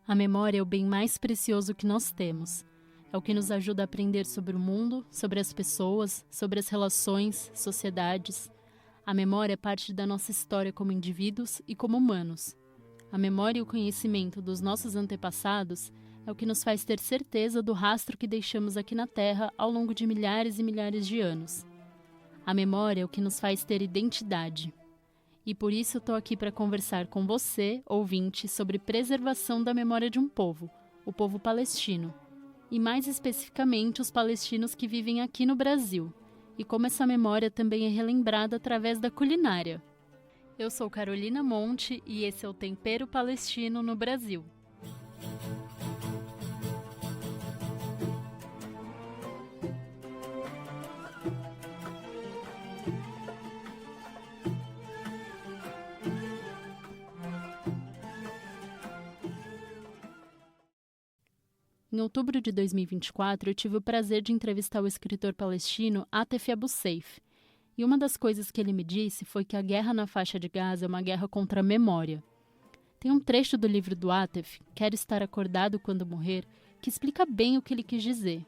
A memória é o bem mais precioso que nós temos. É o que nos ajuda a aprender sobre o mundo, sobre as pessoas, sobre as relações, sociedades. A memória é parte da nossa história como indivíduos e como humanos. A memória e o conhecimento dos nossos antepassados é o que nos faz ter certeza do rastro que deixamos aqui na Terra ao longo de milhares e milhares de anos. A memória é o que nos faz ter identidade. E por isso eu estou aqui para conversar com você, ouvinte, sobre preservação da memória de um povo, o povo palestino. E mais especificamente os palestinos que vivem aqui no Brasil. E como essa memória também é relembrada através da culinária. Eu sou Carolina Monte e esse é o Tempero Palestino no Brasil. Em outubro de 2024, eu tive o prazer de entrevistar o escritor palestino Atef Abu Saif. E uma das coisas que ele me disse foi que a guerra na faixa de Gaza é uma guerra contra a memória. Tem um trecho do livro do Atef, Quero Estar Acordado Quando Morrer, que explica bem o que ele quis dizer.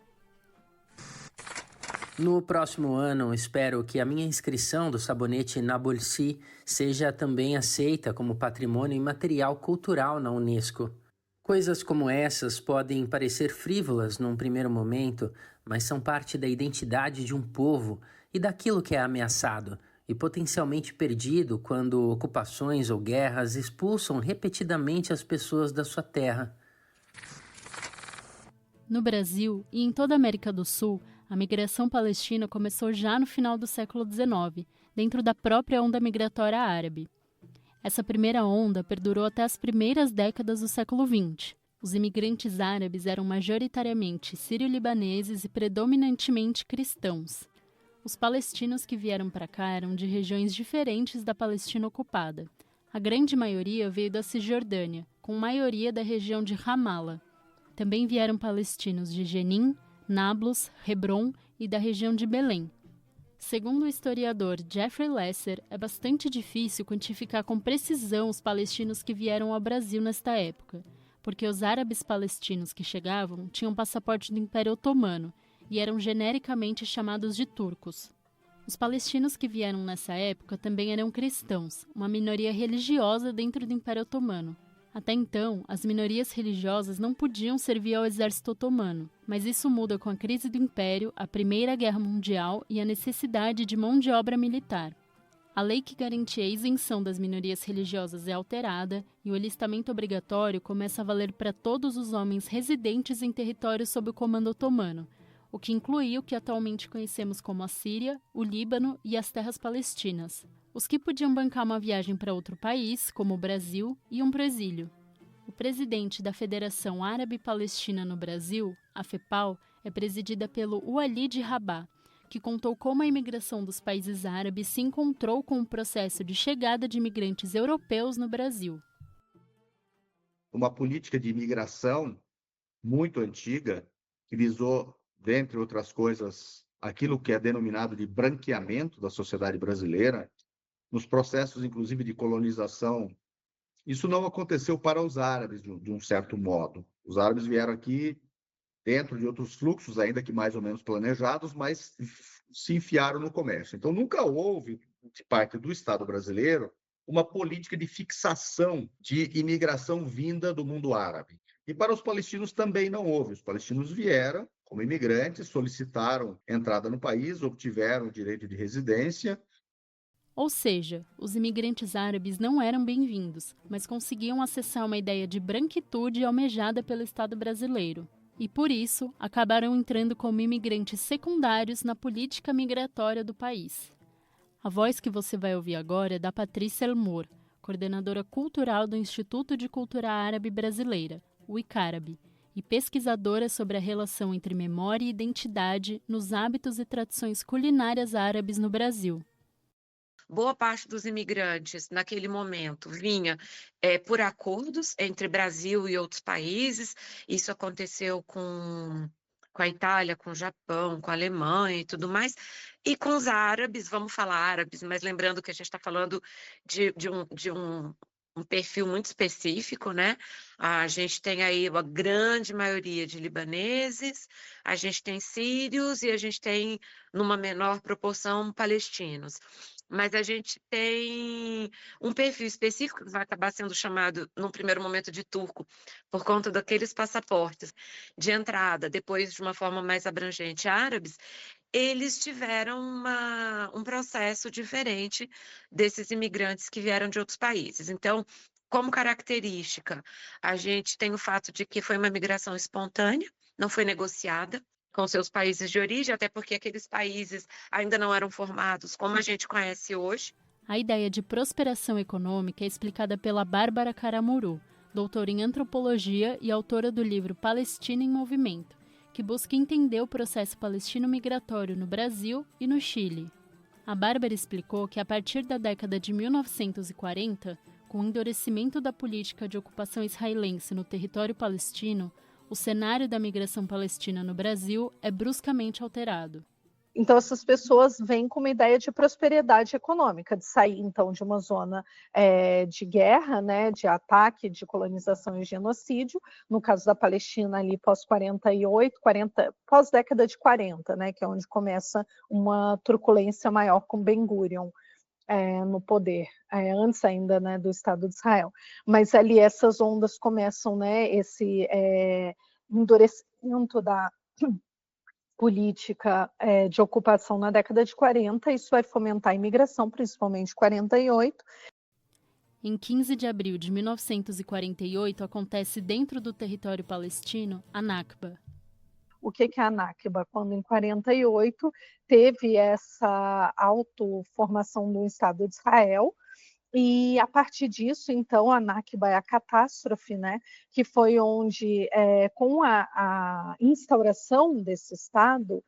No próximo ano, espero que a minha inscrição do sabonete Nabulsi seja também aceita como patrimônio imaterial cultural na Unesco. Coisas como essas podem parecer frívolas num primeiro momento, mas são parte da identidade de um povo e daquilo que é ameaçado e potencialmente perdido quando ocupações ou guerras expulsam repetidamente as pessoas da sua terra. No Brasil e em toda a América do Sul, a migração palestina começou já no final do século XIX, dentro da própria onda migratória árabe. Essa primeira onda perdurou até as primeiras décadas do século XX. Os imigrantes árabes eram majoritariamente sírio-libaneses e predominantemente cristãos. Os palestinos que vieram para cá eram de regiões diferentes da Palestina ocupada. A grande maioria veio da Cisjordânia, com maioria da região de Ramala. Também vieram palestinos de Jenin, Nablus, Hebron e da região de Belém. Segundo o historiador Jeffrey Lesser, é bastante difícil quantificar com precisão os palestinos que vieram ao Brasil nesta época, porque os árabes palestinos que chegavam tinham passaporte do Império Otomano e eram genericamente chamados de turcos. Os palestinos que vieram nessa época também eram cristãos, uma minoria religiosa dentro do Império Otomano. Até então, as minorias religiosas não podiam servir ao exército otomano, mas isso muda com a crise do Império, a Primeira Guerra Mundial e a necessidade de mão de obra militar. A lei que garantia a isenção das minorias religiosas é alterada e o alistamento obrigatório começa a valer para todos os homens residentes em territórios sob o comando otomano, o que incluía o que atualmente conhecemos como a Síria, o Líbano e as terras palestinas. Os que podiam bancar uma viagem para outro país, como o Brasil, iam para o exílio. O presidente da Federação Árabe-Palestina no Brasil, a FEPAL, é presidida pelo Walid Rabah, que contou como a imigração dos países árabes se encontrou com o processo de chegada de imigrantes europeus no Brasil. Uma política de imigração muito antiga, que visou, dentre outras coisas, aquilo que é denominado de branqueamento da sociedade brasileira, nos processos, inclusive, de colonização. Isso não aconteceu para os árabes, de um certo modo. Os árabes vieram aqui dentro de outros fluxos, ainda que mais ou menos planejados, mas se enfiaram no comércio. Então, nunca houve, de parte do Estado brasileiro, uma política de fixação de imigração vinda do mundo árabe. E para os palestinos também não houve. Os palestinos vieram como imigrantes, solicitaram entrada no país, obtiveram o direito de residência. Ou seja, os imigrantes árabes não eram bem-vindos, mas conseguiam acessar uma ideia de branquitude almejada pelo Estado brasileiro. E, por isso, acabaram entrando como imigrantes secundários na política migratória do país. A voz que você vai ouvir agora é da Patrícia Elmore, coordenadora cultural do Instituto de Cultura Árabe Brasileira, o ICARAB, e pesquisadora sobre a relação entre memória e identidade nos hábitos e tradições culinárias árabes no Brasil. Boa parte dos imigrantes, naquele momento, vinha por acordos entre Brasil e outros países. Isso aconteceu com a Itália, com o Japão, com a Alemanha e tudo mais. E com os árabes, vamos falar árabes, mas lembrando que a gente está falando de um perfil muito específico, né? A gente tem aí uma grande maioria de libaneses, a gente tem sírios e a gente tem, numa menor proporção, palestinos. Mas a gente tem um perfil específico que vai acabar sendo chamado, num primeiro momento, de turco, por conta daqueles passaportes de entrada, depois, de uma forma mais abrangente, árabes. Eles tiveram um processo diferente desses imigrantes que vieram de outros países. Então, como característica, a gente tem o fato de que foi uma migração espontânea, não foi negociada com seus países de origem, até porque aqueles países ainda não eram formados como a gente conhece hoje. A ideia de prosperação econômica é explicada pela Bárbara Caramuru, doutora em antropologia e autora do livro Palestina em Movimento, que busca entender o processo palestino migratório no Brasil e no Chile. A Bárbara explicou que a partir da década de 1940, com o endurecimento da política de ocupação israelense no território palestino, o cenário da migração palestina no Brasil é bruscamente alterado. Então, essas pessoas vêm com uma ideia de prosperidade econômica, de sair, então, de uma zona de guerra, né, de ataque, de colonização e genocídio, no caso da Palestina, ali pós-48, pós-década de 40, né, que é onde começa uma truculência maior com Ben-Gurion no poder, antes ainda, né, do Estado de Israel. Mas ali essas ondas começam, né, esse endurecimento da política de ocupação na década de 40, isso vai fomentar a imigração, principalmente em 48. Em 15 de abril de 1948, acontece dentro do território palestino a Nakba. O que é a Nakba? Quando em 48 teve essa autoformação do Estado de Israel, e a partir disso, então, a Nakba é a catástrofe, né, que foi onde, com a instauração desse Estado,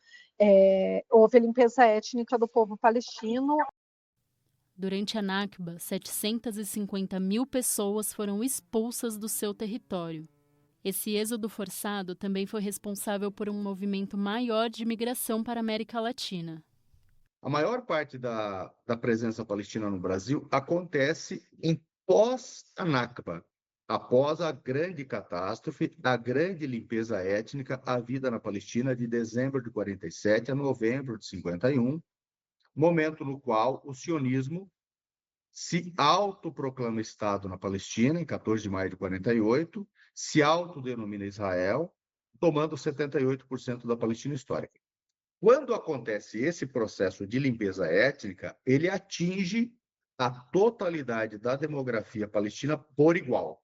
houve a limpeza étnica do povo palestino. Durante a Nakba, 750 mil pessoas foram expulsas do seu território. Esse êxodo forçado também foi responsável por um movimento maior de migração para a América Latina. A maior parte da presença palestina no Brasil acontece em pós-Nakba, após a grande catástrofe, a grande limpeza étnica, a vida na Palestina de dezembro de 47 a novembro de 51, momento no qual o sionismo se autoproclama Estado na Palestina, em 14 de maio de 48, se autodenomina Israel, tomando 78% da Palestina histórica. Quando acontece esse processo de limpeza étnica, ele atinge a totalidade da demografia palestina por igual.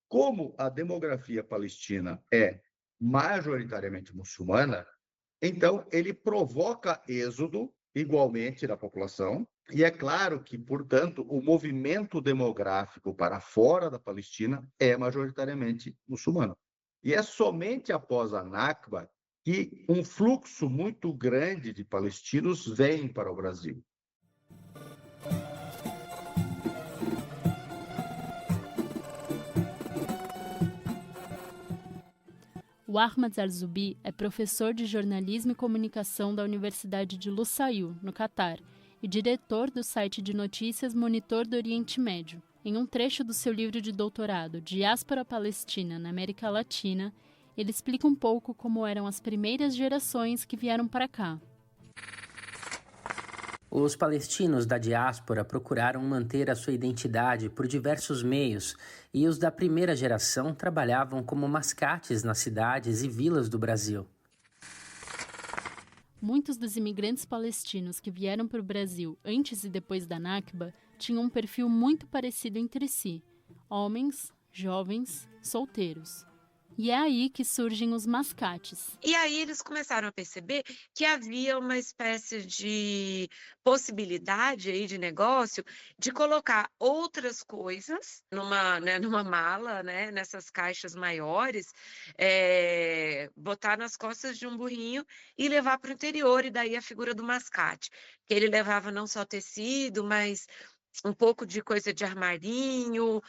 Como a demografia palestina é majoritariamente muçulmana, então ele provoca êxodo igualmente da população, e é claro que, portanto, o movimento demográfico para fora da Palestina é majoritariamente muçulmano. E é somente após a Nakba que um fluxo muito grande de palestinos vem para o Brasil. O Ahmad Al-Zubi é professor de jornalismo e comunicação da Universidade de Lusail, no Catar, e diretor do site de notícias Monitor do Oriente Médio. Em um trecho do seu livro de doutorado, Diáspora Palestina na América Latina, ele explica um pouco como eram as primeiras gerações que vieram para cá. Os palestinos da diáspora procuraram manter a sua identidade por diversos meios, e os da primeira geração trabalhavam como mascates nas cidades e vilas do Brasil. Muitos dos imigrantes palestinos que vieram para o Brasil antes e depois da Nakba tinham um perfil muito parecido entre si: homens, jovens, solteiros. E é aí que surgem os mascates. E aí eles começaram a perceber que havia uma espécie de possibilidade aí de negócio de colocar outras coisas numa mala, né, nessas caixas maiores, botar nas costas de um burrinho e levar para o interior, e daí a figura do mascate, que ele levava não só tecido, mas um pouco de coisa de armarinho,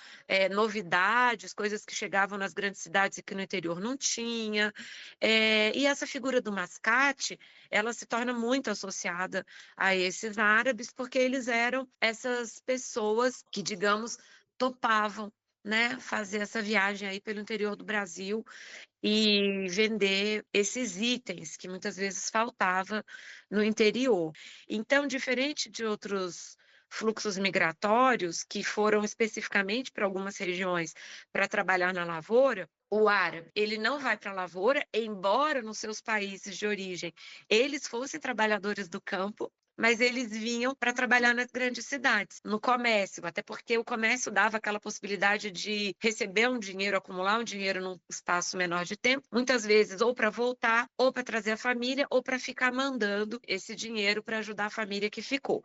novidades, coisas que chegavam nas grandes cidades e que no interior não tinha. E essa figura do mascate, ela se torna muito associada a esses árabes, porque eles eram essas pessoas que, digamos, topavam, né, fazer essa viagem aí pelo interior do Brasil e vender esses itens que muitas vezes faltava no interior. Então, diferente de outros fluxos migratórios que foram especificamente para algumas regiões para trabalhar na lavoura, o árabe, ele não vai para a lavoura, embora nos seus países de origem eles fossem trabalhadores do campo, mas eles vinham para trabalhar nas grandes cidades, no comércio, até porque o comércio dava aquela possibilidade de receber um dinheiro, acumular um dinheiro num espaço menor de tempo, muitas vezes ou para voltar, ou para trazer a família, ou para ficar mandando esse dinheiro para ajudar a família que ficou.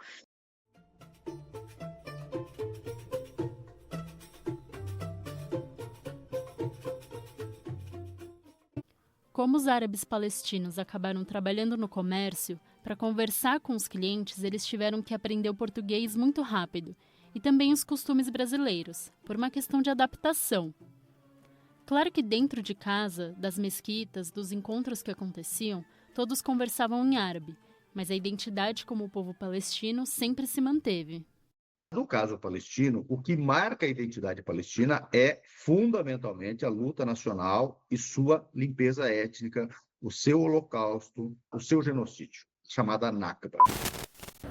Como os árabes palestinos acabaram trabalhando no comércio, para conversar com os clientes eles tiveram que aprender o português muito rápido e também os costumes brasileiros, por uma questão de adaptação. Claro que dentro de casa, das mesquitas, dos encontros que aconteciam, todos conversavam em árabe, mas a identidade como povo palestino sempre se manteve. No caso palestino, o que marca a identidade palestina é fundamentalmente a luta nacional e sua limpeza étnica, o seu holocausto, o seu genocídio, chamada Nakba.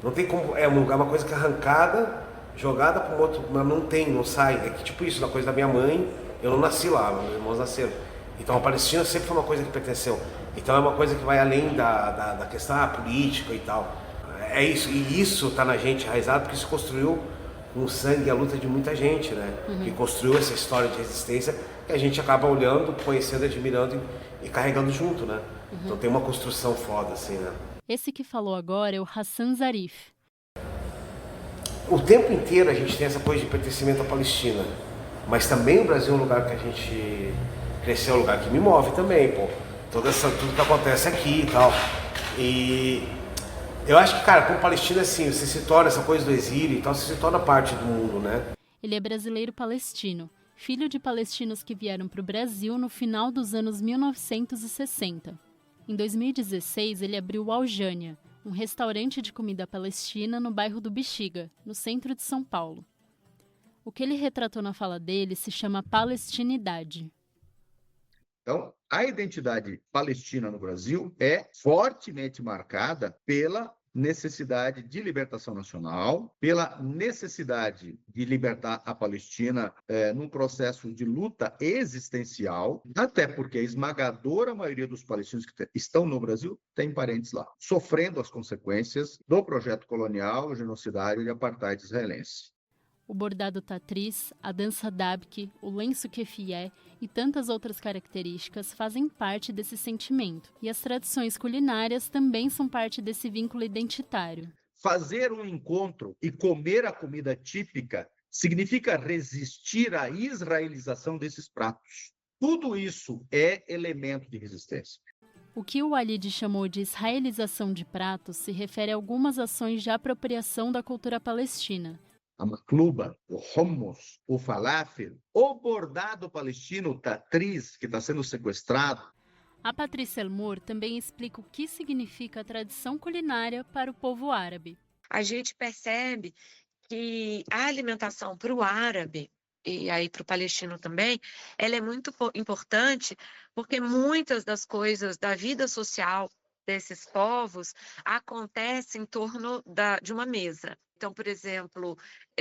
Não tem como, é uma coisa que é arrancada, jogada para um outro, mas não sai. É que tipo isso, da coisa da minha mãe, eu não nasci lá, meus irmãos nasceram. Então a Palestina sempre foi uma coisa que pertenceu. Então é uma coisa que vai além da questão política e tal. É isso, e isso está na gente enraizado porque se construiu com o sangue e a luta de muita gente, né? Que construiu essa história de resistência que a gente acaba olhando, conhecendo, admirando e carregando junto, né? Então tem uma construção foda, assim, né? Esse que falou agora é o Hassan Zarif. O tempo inteiro a gente tem essa coisa de pertencimento à Palestina, mas também o Brasil é um lugar que a gente cresceu, é um lugar que me move também, pô. Tudo que acontece aqui e tal. E eu acho que, cara, como palestino, assim, você se torna essa coisa do exílio e tal, você se torna parte do mundo, né? Ele é brasileiro-palestino, filho de palestinos que vieram para o Brasil no final dos anos 1960. Em 2016, ele abriu o Aljânia, um restaurante de comida palestina no bairro do Bexiga, no centro de São Paulo. O que ele retratou na fala dele se chama palestinidade. Então, a identidade palestina no Brasil é fortemente marcada pela necessidade de libertação nacional, pela necessidade de libertar a Palestina num processo de luta existencial, até porque a esmagadora maioria dos palestinos que estão no Brasil tem parentes lá, sofrendo as consequências do projeto colonial, genocidário e apartheid israelense. O bordado tatriz, a dança dabke, o lenço kefié e tantas outras características fazem parte desse sentimento. E as tradições culinárias também são parte desse vínculo identitário. Fazer um encontro e comer a comida típica significa resistir à israelização desses pratos. Tudo isso é elemento de resistência. O que o Walid chamou de israelização de pratos se refere a algumas ações de apropriação da cultura palestina. A macluba, o hummus, o falafel, o bordado palestino, o tatriz, que está sendo sequestrado. A Patrícia Elmore também explica o que significa a tradição culinária para o povo árabe. A gente percebe que a alimentação para o árabe, e aí para o palestino também, ela é muito importante porque muitas das coisas da vida social desses povos acontecem em torno de uma mesa. Então, por exemplo,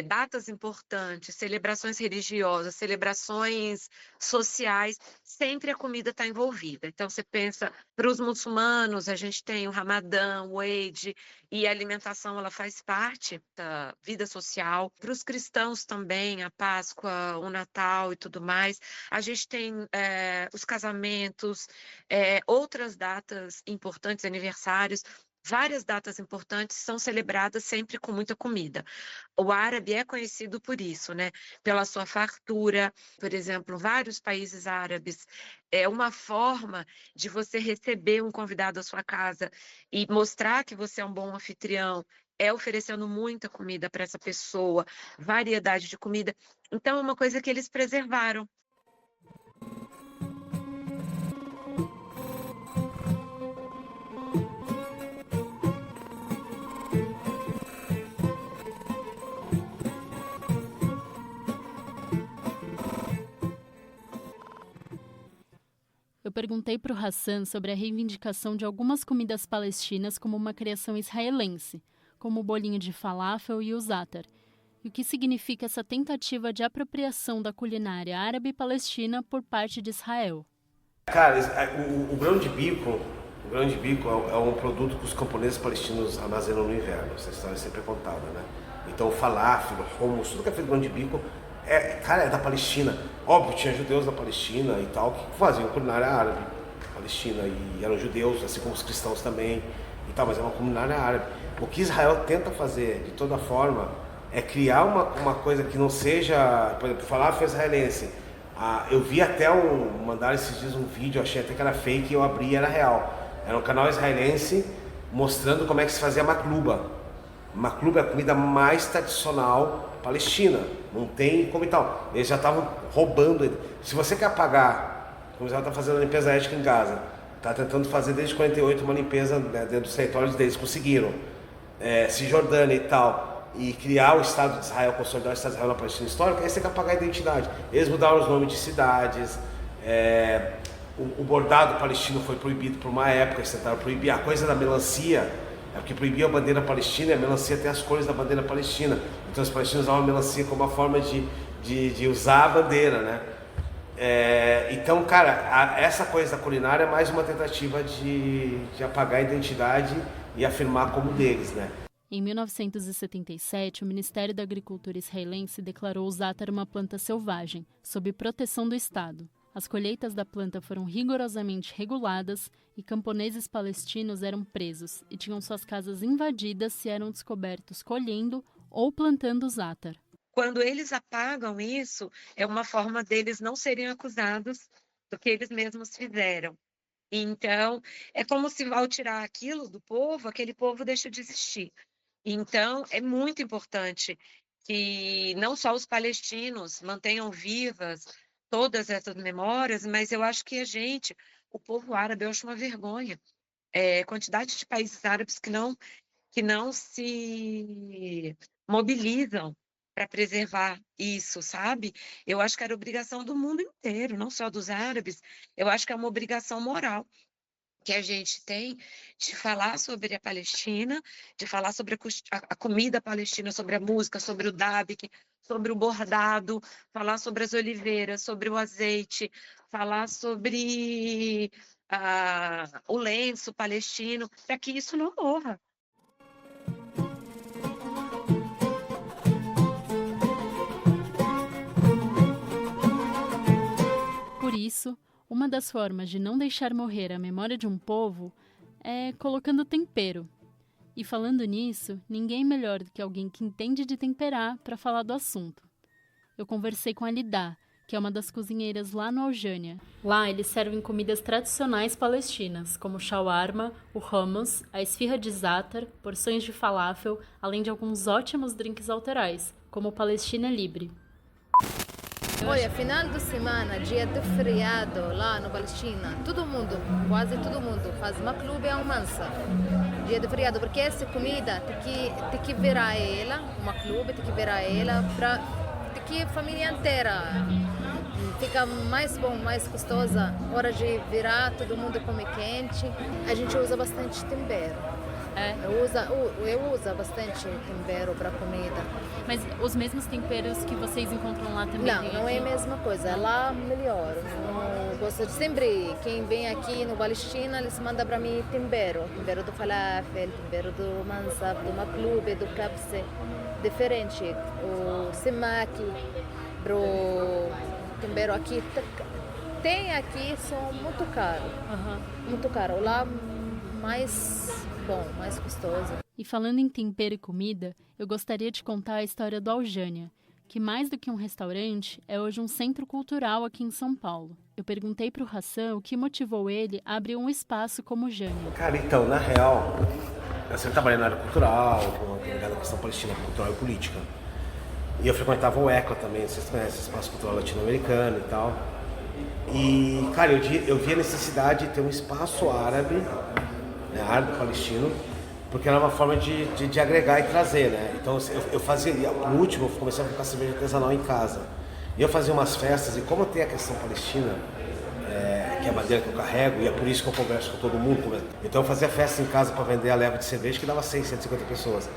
datas importantes, celebrações religiosas, celebrações sociais, sempre a comida está envolvida. Então, você pensa, para os muçulmanos, a gente tem o Ramadã, o Eid, e a alimentação ela faz parte da vida social. Para os cristãos também, a Páscoa, o Natal e tudo mais. A gente tem os casamentos, outras datas importantes, aniversários. Várias datas importantes são celebradas sempre com muita comida. O árabe é conhecido por isso, né? Pela sua fartura. Por exemplo, vários países árabes é uma forma de você receber um convidado à sua casa e mostrar que você é um bom anfitrião, é oferecendo muita comida para essa pessoa, variedade de comida. Então, é uma coisa que eles preservaram. Eu perguntei para o Hassan sobre a reivindicação de algumas comidas palestinas como uma criação israelense, como o bolinho de falafel e o zaatar, e o que significa essa tentativa de apropriação da culinária árabe-palestina por parte de Israel. Cara, o grão de bico é um produto que os camponeses palestinos armazenam no inverno. Essa história é sempre contada, né? Então o falafel, o hummus, tudo que é feito de grão de bico é da Palestina. Óbvio, tinha judeus da Palestina e tal, que faziam culinária árabe, Palestina, e eram judeus, assim como os cristãos também, e tal, mas é uma culinária árabe. O que Israel tenta fazer, de toda forma, é criar uma coisa que não seja, por exemplo, falafel israelense. Eu vi até mandaram esses dias um vídeo, achei até que era fake, e eu abri e era real. Era um canal israelense mostrando como é que se fazia makluba. Makluba é a comida mais tradicional palestina, não tem como e tal. Eles já estavam roubando ele. Se você quer apagar, como Israel está fazendo a limpeza étnica em Gaza, está tentando fazer desde 48 uma limpeza, né, dentro dos territórios deles, conseguiram. Cisjordânia e tal, e criar o Estado de Israel, consolidar o Estado de Israel na Palestina histórica, aí você quer apagar a identidade. Eles mudaram os nomes de cidades, o bordado palestino foi proibido por uma época, eles tentaram proibir a coisa da melancia. É porque proibia a bandeira palestina e a melancia tem as cores da bandeira palestina. Então os palestinos usavam a melancia como uma forma de usar a bandeira, né? Então, cara, essa coisa da culinária é mais uma tentativa de apagar a identidade e afirmar como deles, né? Em 1977, o Ministério da Agricultura israelense declarou o zaatar uma planta selvagem, sob proteção do Estado. As colheitas da planta foram rigorosamente reguladas e camponeses palestinos eram presos e tinham suas casas invadidas se eram descobertos colhendo ou plantando zaatar. Quando eles apagam isso, é uma forma deles não serem acusados do que eles mesmos fizeram. Então, é como se ao tirar aquilo do povo, aquele povo deixa de existir. Então, é muito importante que não só os palestinos mantenham vivas todas essas memórias, mas eu acho que o povo árabe, eu acho uma vergonha. Quantidade de países árabes que não se mobilizam para preservar isso, sabe? Eu acho que era obrigação do mundo inteiro, não só dos árabes. Eu acho que é uma obrigação moral que a gente tem de falar sobre a Palestina, de falar sobre a comida palestina, sobre a música, sobre o dabik, sobre o bordado, falar sobre as oliveiras, sobre o azeite, falar sobre o lenço palestino, para que isso não morra. Por isso, uma das formas de não deixar morrer a memória de um povo é colocando tempero. E falando nisso, ninguém melhor do que alguém que entende de temperar para falar do assunto. Eu conversei com a Lidá, que é uma das cozinheiras lá no Aljânia. Lá eles servem comidas tradicionais palestinas, como o shawarma, o hummus, a esfirra de zaatar, porções de falafel, além de alguns ótimos drinks alterais, como o Palestina Libre. Olha, final de semana, dia de feriado lá no Palestina, quase todo mundo faz makluba e almança. Dia de feriado, porque essa comida tem que virar ela, makluba tem que virar ela tem que a família inteira fica mais bom, mais gostosa. Hora de virar, todo mundo come quente. A gente usa bastante tempero. Eu uso bastante tempero para comida. Mas os mesmos temperos que vocês encontram lá também? Não é a mesma coisa. Lá melhor. Eu gosto de sempre, quem vem aqui no Palestina, eles mandam para mim tempero. Tempero do falafel, tempero do mansaf, do makluba, do kabse. Diferente. O semaki, o tempero aqui. Tem aqui, são muito caro. Muito caro. Lá mais bom, mais gostoso. E falando em tempero e comida, eu gostaria de contar a história do Aljânia, que mais do que um restaurante, é hoje um centro cultural aqui em São Paulo. Eu perguntei para o Hassan o que motivou ele a abrir um espaço como o Jânia. Cara, então, na real, eu sempre trabalhei na área cultural, ligado à questão palestina, cultural e política. E eu frequentava o ECLA também, vocês conhecem, Espaço Cultural Latino-Americano e tal. E, cara, eu vi a necessidade de ter um espaço árabe, né, árabe-palestino, porque era uma forma de agregar e trazer, né? Então eu fazia, no último, eu comecei a colocar cerveja artesanal em casa. E eu fazia umas festas, e como tem a questão palestina, que é a bandeira que eu carrego, e é por isso que eu converso com todo mundo. Então eu fazia festa em casa para vender a leva de cerveja que dava 150 pessoas.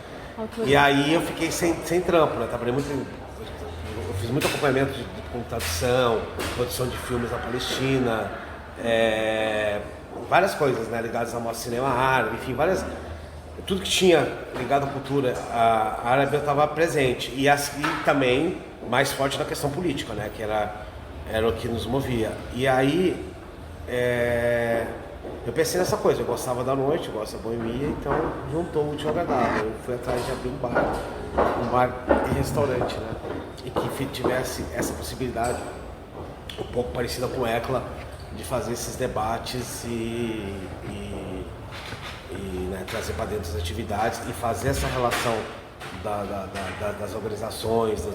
E aí eu fiquei sem trampo, né? Trabalhei muito, eu fiz muito acompanhamento de tradução, produção de filmes na Palestina, várias coisas, né, ligadas ao nosso cinema árabe, enfim, tudo que tinha ligado à cultura árabe eu estava presente. E também mais forte na questão política, né, que era o que nos movia. E aí eu pensei nessa coisa, eu gostava da noite, eu gosto da boemia, então juntou o útil ao agradável. Eu fui atrás de abrir um bar e restaurante, né, e que tivesse essa possibilidade, um pouco parecida com o ECLA, de fazer esses debates e né, trazer para dentro as atividades e fazer essa relação das organizações,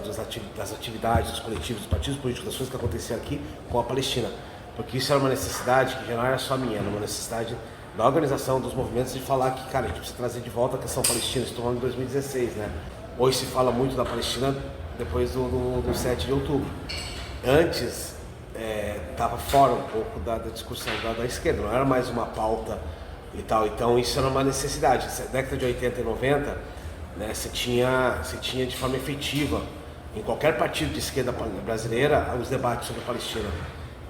das atividades, dos coletivos, dos partidos políticos, das coisas que aconteciam aqui com a Palestina. Porque isso era uma necessidade que já não era só minha, era uma necessidade da organização, dos movimentos, de falar que, cara, a gente precisa trazer de volta a questão palestina. Estou falando em 2016, né? Hoje se fala muito da Palestina depois do 7 de outubro. Antes, estava fora um pouco da discussão da esquerda, não era mais uma pauta e tal. Então isso era uma necessidade. Na década de 80 e 90, né, você tinha de forma efetiva, em qualquer partido de esquerda brasileira, os debates sobre a Palestina.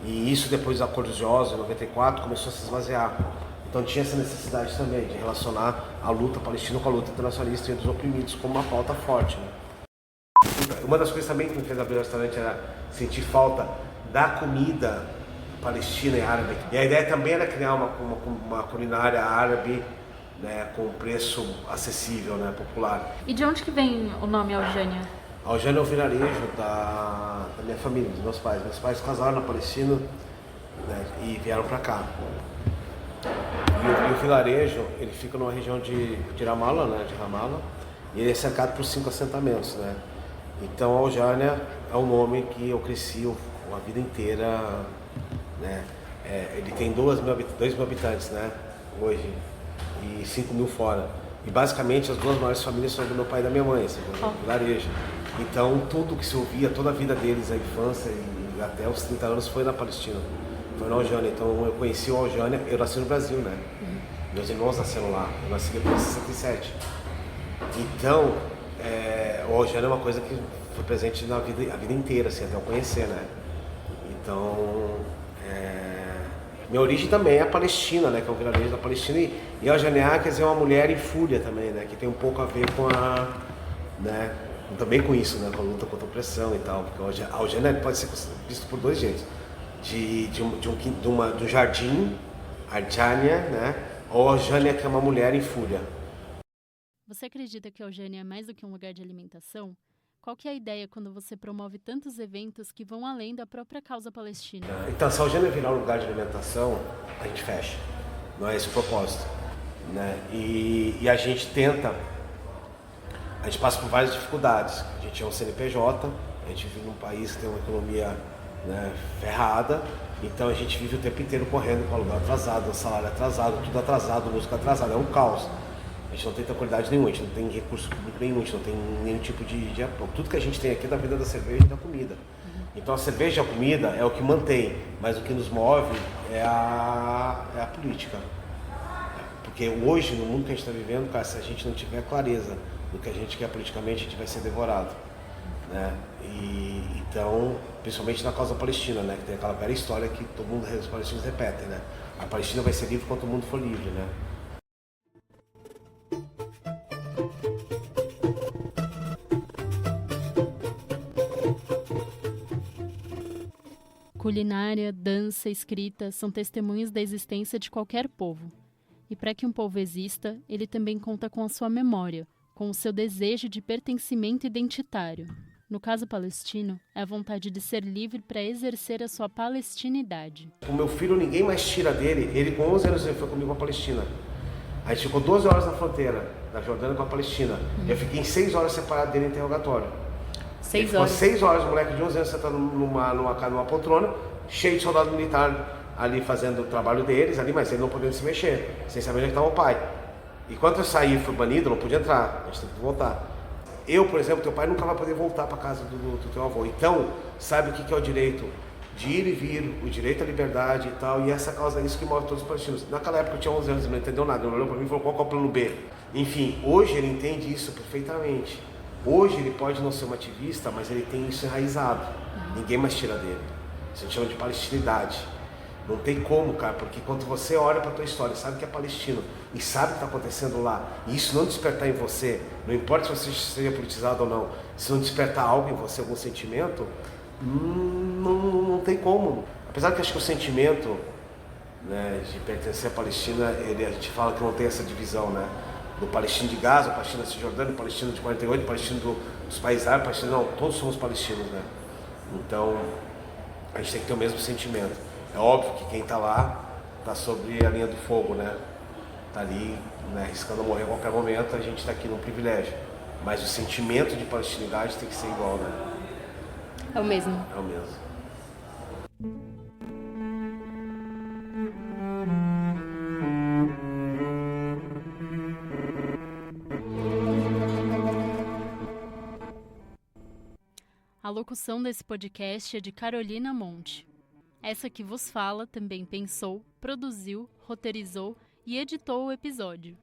E isso, depois dos acordos de Oslo, em 94, começou a se esvaziar. Então tinha essa necessidade também de relacionar a luta palestina com a luta internacionalista entre os oprimidos como uma pauta forte, né? Uma das coisas também que me fez abrir o restaurante era sentir falta da comida palestina e árabe. E a ideia também era criar uma culinária árabe, né, com preço acessível, né, popular. E de onde que vem o nome Aljânia? Aljânia é o vilarejo da minha família, dos meus pais. Meus pais casaram na Palestina, né, e vieram para cá. E o vilarejo, ele fica numa região de Ramallah, né, e ele é cercado por 5 assentamentos, né. Então Aljânia é um nome que eu cresci a vida inteira, né. Ele tem 2 mil habitantes, né, hoje, e 5 mil fora. E basicamente as 2 maiores famílias são do meu pai e da minha mãe, o vilarejo. Então tudo que se ouvia, toda a vida deles, a infância e até os 30 anos foi na Palestina, foi na Aljânia. Então eu conheci o Aljânia, eu nasci no Brasil, né? Meus irmãos nasceram lá, eu nasci depois de 67. Então o Aljânia é uma coisa que foi presente a vida inteira, assim, até eu conhecer, né? Então minha origem também é a Palestina, né, que é o vilarejo da Palestina, e Aljânia quer dizer uma mulher em fúria também, né, que tem um pouco a ver com né, também com isso, né, com a luta contra a opressão e tal, porque a Aljânia pode ser visto por 2 jeitos, do jardim, Aljânia, né, ou Aljânia que é uma mulher em fúria. Você acredita que Aljânia é mais do que um lugar de alimentação? Qual que é a ideia quando você promove tantos eventos que vão além da própria causa palestina? Então, se a Aljânia virar um lugar de alimentação, a gente fecha. Não é esse o propósito, né? E a gente passa por várias dificuldades. A gente é um CNPJ, a gente vive num país que tem uma economia, né, ferrada, então a gente vive o tempo inteiro correndo com aluguel atrasado, salário atrasado, tudo atrasado, música atrasada, é um caos. A gente não tem tranquilidade nenhuma, a gente não tem recurso público nenhum, a gente não tem nenhum tipo de apoio. Tudo que a gente tem aqui é da venda da cerveja e da comida. Então a cerveja e a comida é o que mantém, mas o que nos move é a política. Porque hoje, no mundo que a gente está vivendo, cara, se a gente não tiver clareza do que a gente quer politicamente, a gente vai ser devorado, né? Então, principalmente na causa palestina, né? Que tem aquela velha história que os palestinos repetem, né? A Palestina vai ser livre quando o mundo for livre, né? Culinária, dança, escrita são testemunhos da existência de qualquer povo. E para que um povo exista, ele também conta com a sua memória, com o seu desejo de pertencimento identitário. No caso palestino, é a vontade de ser livre para exercer a sua palestinidade. O meu filho, ninguém mais tira dele. Ele, com 11 anos, ele foi comigo para a Palestina. A gente ficou 12 horas na fronteira da Jordânia com a Palestina. Eu fiquei 6 horas separado dele em interrogatório. 6 horas? Ficou 6 horas, o moleque de 11 anos sentado numa poltrona, cheio de soldado militar ali fazendo o trabalho deles, ali, mas ele não podendo se mexer, sem saber onde estava o pai. E quando eu saí e fui banido, eu não podia entrar, a gente teve que voltar. Eu, por exemplo, teu pai nunca vai poder voltar para casa do teu avô. Então, sabe o que é o direito de ir e vir, o direito à liberdade e tal, e essa causa é isso que move todos os palestinos. Naquela época eu tinha 11 anos, ele não entendeu nada, ele olhou para mim e falou, qual é o plano B? Enfim, hoje ele entende isso perfeitamente. Hoje ele pode não ser um ativista, mas ele tem isso enraizado. Ninguém mais tira dele. Isso a gente chama de palestinidade. Não tem como, cara, porque quando você olha para a tua história, sabe que é palestino e sabe o que está acontecendo lá, e isso não despertar em você, não importa se você seja politizado ou não, se não despertar algo em você, algum sentimento, não tem como. Apesar que acho que o sentimento, né, de pertencer à Palestina, a gente fala que não tem essa divisão, né? Do palestino de Gaza, o palestino da Cisjordânia, o palestino de 48, o palestino dos países árabes, palestino, não, todos somos palestinos, né? Então, a gente tem que ter o mesmo sentimento. É óbvio que quem está lá está sobre a linha do fogo, né? Está ali, né, arriscando morrer a qualquer momento, a gente está aqui num privilégio. Mas o sentimento de palestinidade tem que ser igual, né? É o mesmo. É o mesmo. A locução desse podcast é de Carolina Monte. Essa que vos fala também pensou, produziu, roteirizou e editou o episódio.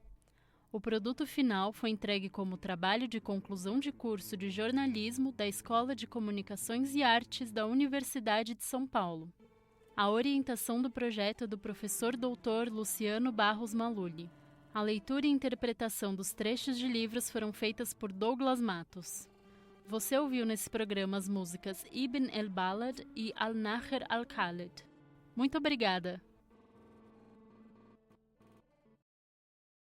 O produto final foi entregue como trabalho de conclusão de curso de jornalismo da Escola de Comunicações e Artes da Universidade de São Paulo. A orientação do projeto é do professor doutor Luciano Barros Maluli. A leitura e interpretação dos trechos de livros foram feitas por Douglas Matos. Você ouviu nesse programa as músicas Ibn el Balad e Al-Nahr al-Khaled. Muito obrigada!